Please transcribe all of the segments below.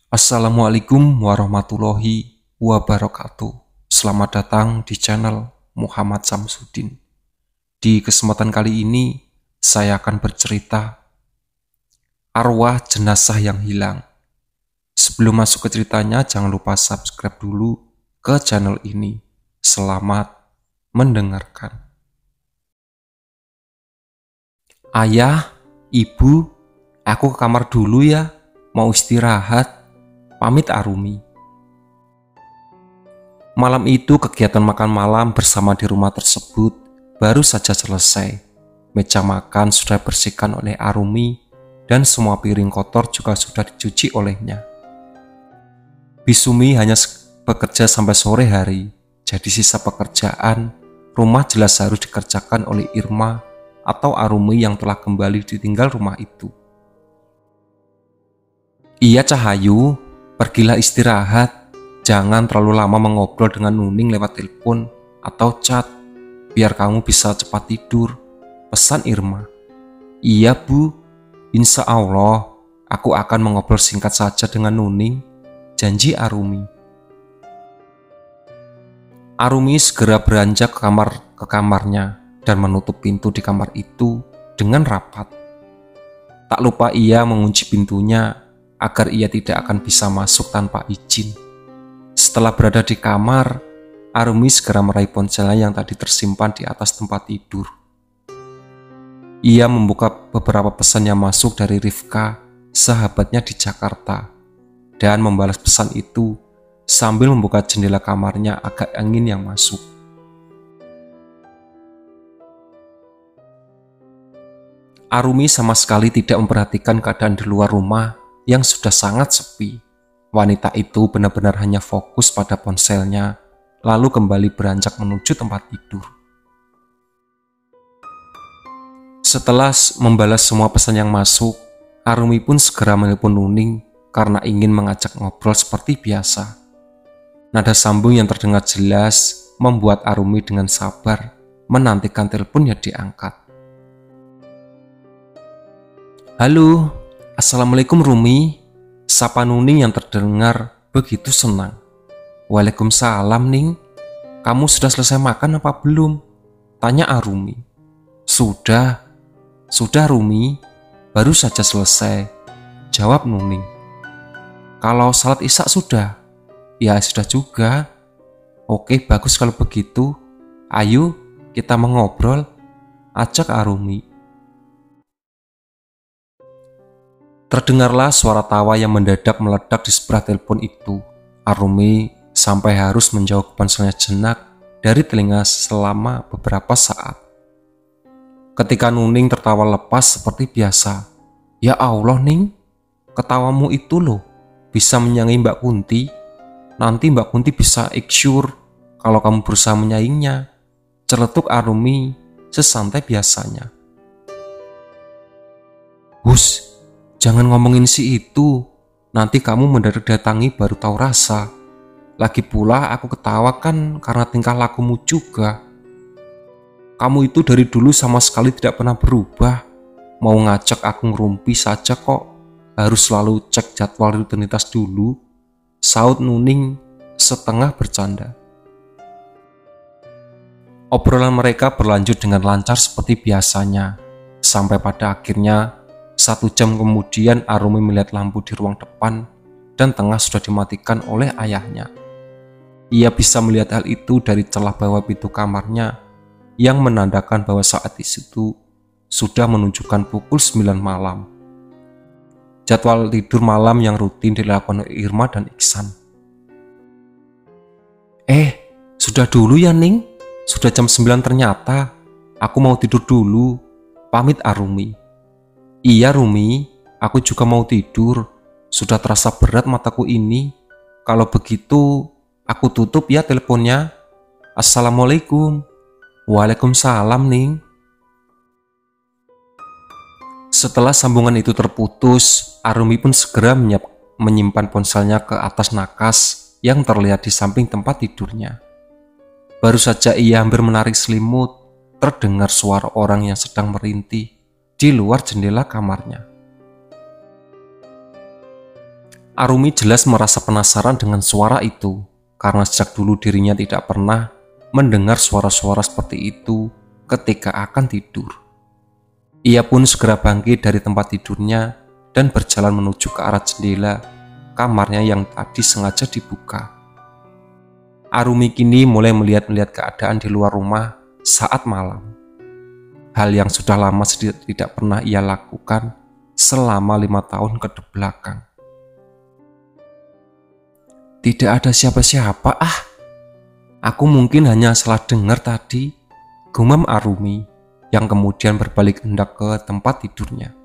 Assalamualaikum warahmatullahi wabarakatuh. Selamat datang di channel Muhammad Samsudin. Di kesempatan kali ini, saya akan bercerita arwah jenazah yang hilang. Sebelum masuk ke ceritanya, jangan lupa subscribe dulu ke channel ini. Selamat mendengarkan. Ayah, ibu, aku ke kamar dulu ya, mau istirahat. Pamit Arumi. Malam itu kegiatan makan malam bersama di rumah tersebut baru saja selesai. Meja makan sudah bersihkan oleh Arumi dan semua piring kotor juga sudah dicuci olehnya. Bisumi hanya bekerja sampai sore hari, jadi sisa pekerjaan rumah jelas harus dikerjakan oleh Irma atau Arumi yang telah kembali ditinggal rumah itu. Iya Cahayu, pergilah istirahat, jangan terlalu lama mengobrol dengan Nuning lewat telepon atau chat, biar kamu bisa cepat tidur, pesan Irma. Iya Bu, insya Allah aku akan mengobrol singkat saja dengan Nuning, janji Arumi. Arumi segera beranjak ke kamarnya dan menutup pintu di kamar itu dengan rapat. Tak lupa ia mengunci pintunya agar ia tidak akan bisa masuk tanpa izin. Setelah berada di kamar, Arumi segera meraih ponselnya yang tadi tersimpan di atas tempat tidur. Ia membuka beberapa pesan yang masuk dari Rifka, sahabatnya di Jakarta, dan membalas pesan itu sambil membuka jendela kamarnya agar angin yang masuk. Arumi sama sekali tidak memperhatikan keadaan di luar rumah yang sudah sangat sepi. Wanita itu benar-benar hanya fokus pada ponselnya, lalu kembali beranjak menuju tempat tidur. Setelah membalas semua pesan yang masuk, Arumi pun segera menelpon Nuning karena ingin mengajak ngobrol seperti biasa. Nada sambung yang terdengar jelas membuat Arumi dengan sabar menantikan telepon yang diangkat. Halo, Assalamualaikum Rumi, sapa Nuning yang terdengar begitu senang. Waalaikumsalam Ning, kamu sudah selesai makan apa belum? Tanya Arumi. Sudah Rumi, baru saja selesai, jawab Nuning. Kalau salat isya sudah? Ya sudah juga. Oke bagus kalau begitu, ayo kita mengobrol, ajak Arumi. Terdengarlah suara tawa yang mendadak meledak di sebelah telepon itu. Arumi sampai harus menjauh ponselnya jenak dari telinga selama beberapa saat. Ketika Nuning tertawa lepas seperti biasa. Ya Allah Ning, ketawamu itu loh bisa menyaingi Mbak Kunti. Nanti Mbak Kunti bisa iksur kalau kamu berusaha menyaingnya. Celetuk Arumi sesantai biasanya. Hus, jangan ngomongin si itu, nanti kamu mendadak datangi baru tahu rasa. Lagi pula aku ketawa kan karena tingkah lakumu juga. Kamu itu dari dulu sama sekali tidak pernah berubah. Mau ngajak aku ngerumpi saja kok, harus selalu cek jadwal rutinitas dulu, saut Nuning setengah bercanda. Obrolan mereka berlanjut dengan lancar seperti biasanya, sampai pada akhirnya 1 jam kemudian Arumi melihat lampu di ruang depan dan tengah sudah dimatikan oleh ayahnya. Ia bisa melihat hal itu dari celah bawah pintu kamarnya yang menandakan bahwa saat itu sudah menunjukkan pukul 9 malam. Jadwal tidur malam yang rutin dilakukan oleh Irma dan Iksan. Sudah dulu ya Ning? Sudah jam 9 ternyata. Aku mau tidur dulu, pamit Arumi. Iya Rumi, aku juga mau tidur. Sudah terasa berat mataku ini. Kalau begitu, aku tutup ya teleponnya. Assalamualaikum. Waalaikumsalam Ning. Setelah sambungan itu terputus, Arumi pun segera menyimpan ponselnya ke atas nakas yang terlihat di samping tempat tidurnya. Baru saja ia hampir menarik selimut, terdengar suara orang yang sedang merintih di luar jendela kamarnya. Arumi jelas merasa penasaran dengan suara itu, karena sejak dulu dirinya tidak pernah mendengar suara-suara seperti itu ketika akan tidur. Ia pun segera bangkit dari tempat tidurnya dan berjalan menuju ke arah jendela kamarnya yang tadi sengaja dibuka. Arumi kini mulai melihat-lihat keadaan di luar rumah saat malam. Hal yang sudah lama tidak pernah ia lakukan selama 5 tahun ke belakang. Tidak ada siapa-siapa, aku mungkin hanya salah dengar tadi, gumam Arumi yang kemudian berbalik hendak ke tempat tidurnya.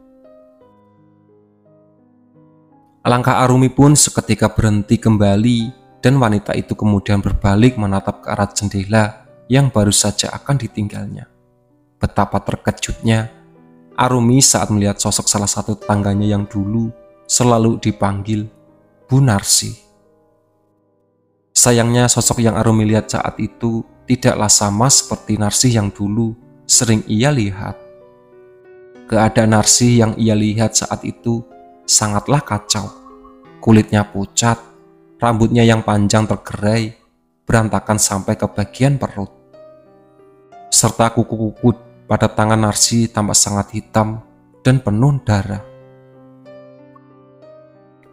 Langkah Arumi pun seketika berhenti kembali dan wanita itu kemudian berbalik menatap ke arah jendela yang baru saja akan ditinggalnya. Betapa terkejutnya Arumi saat melihat sosok salah satu tetangganya yang dulu selalu dipanggil Bu Narsi. Sayangnya sosok yang Arumi lihat saat itu tidaklah sama seperti Narsi yang dulu sering ia lihat. Keadaan Narsi yang ia lihat saat itu sangatlah kacau. Kulitnya pucat, rambutnya yang panjang tergerai, berantakan sampai ke bagian perut. Serta kuku-kuku pada tangan Narsi tampak sangat hitam dan penuh darah.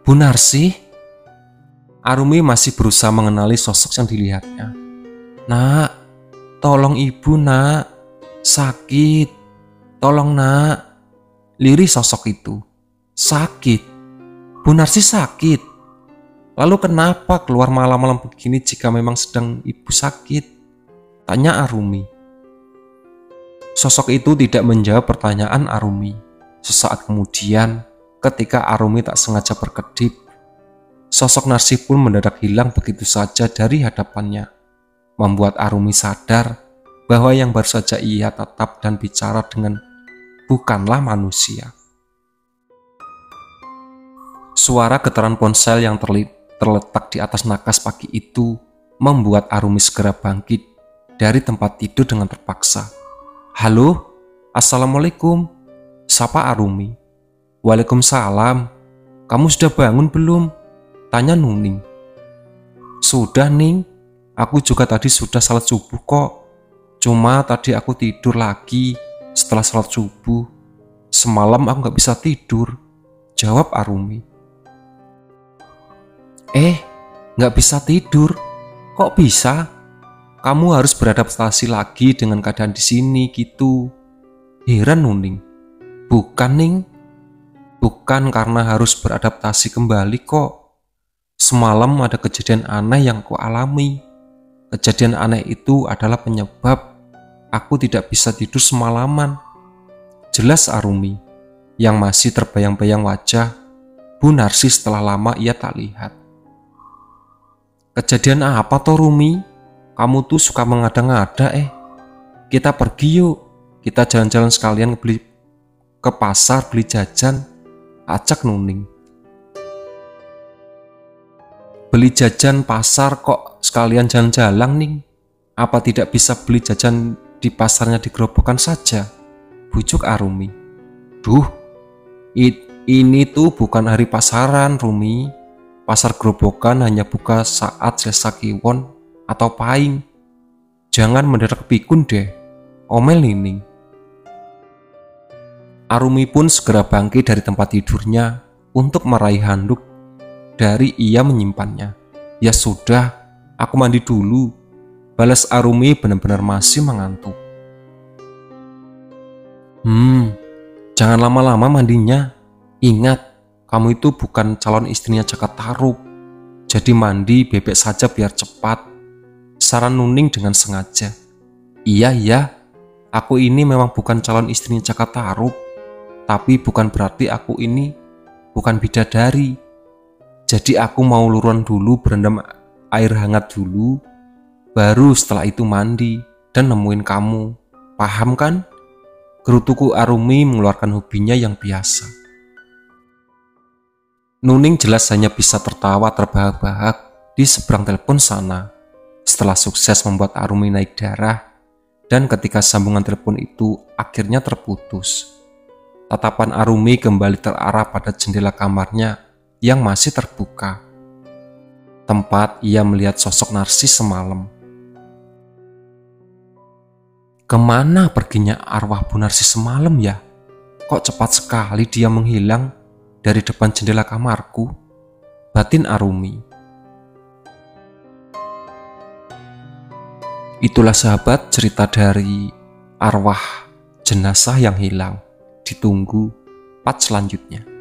Bu Narsi? Arumi masih berusaha mengenali sosok yang dilihatnya. Nak, tolong ibu nak, sakit, tolong nak. Lirih sosok itu, sakit. Bu Narsi sakit. Lalu kenapa keluar malam-malam begini jika memang sedang ibu sakit? Tanya Arumi. Sosok itu tidak menjawab pertanyaan Arumi. Sesaat kemudian, ketika Arumi tak sengaja berkedip, sosok Narsi pun mendadak hilang begitu saja dari hadapannya, membuat Arumi sadar bahwa yang baru saja ia tatap dan bicara dengan bukanlah manusia. Suara getaran ponsel yang terletak di atas nakas pagi itu membuat Arumi segera bangkit dari tempat tidur dengan terpaksa. Halo, Assalamualaikum, sapa Arumi. Waalaikumsalam, kamu sudah bangun belum? Tanya Nuning. Sudah Ning, aku juga tadi sudah salat subuh kok. Cuma tadi aku tidur lagi setelah salat subuh. Semalam aku gak bisa tidur, jawab Arumi. Gak bisa tidur? Kok bisa? Kamu harus beradaptasi lagi dengan keadaan di sini gitu. Heran Nuning. Bukan Ning, bukan karena harus beradaptasi kembali kok. Semalam ada kejadian aneh yang ku alami. Kejadian aneh itu adalah penyebab aku tidak bisa tidur semalaman. Jelas Arumi, yang masih terbayang-bayang wajah Bu Narsi setelah lama ia tak lihat. Kejadian apa toh Rumi? Kamu tuh suka mengada-ngada Kita pergi yuk, kita jalan-jalan sekalian ke pasar beli jajan, ajak Nuning. Beli jajan pasar kok sekalian jalan-jalan Ning? Apa tidak bisa beli jajan di pasarnya di Gerobokan saja? Bujuk Arumi. Duh, ini tuh bukan hari pasaran Rumi. Pasar Gerobokan hanya buka saat Selasa Kliwon atau Pahing. Jangan mendadak pikun deh, omel Nining. Arumi pun segera bangkit dari tempat tidurnya untuk meraih handuk dari ia menyimpannya. Ya sudah, aku mandi dulu, balas Arumi benar-benar masih mengantuk. Jangan lama-lama mandinya. Ingat, kamu itu bukan calon istrinya Jaka Tarub. Jadi mandi bebek saja biar cepat, saran Nuning dengan sengaja. Iya, aku ini memang bukan calon istrinya Jaka Tarub, tapi bukan berarti aku ini bukan bidadari. Jadi aku mau luruan dulu berendam air hangat dulu, baru setelah itu mandi dan nemuin kamu. Paham kan? Gerutuku Arumi mengeluarkan hobinya yang biasa. Nuning jelas hanya bisa tertawa terbahak-bahak di seberang telepon sana. Setelah sukses membuat Arumi naik darah, dan ketika sambungan telepon itu akhirnya terputus, tatapan Arumi kembali terarah pada jendela kamarnya yang masih terbuka, tempat ia melihat sosok Narsis semalam. Kemana perginya arwah Bu Narsis semalam ya? Kok cepat sekali dia menghilang dari depan jendela kamarku? Batin Arumi. Itulah sahabat cerita dari arwah jenazah yang hilang. Ditunggu part selanjutnya.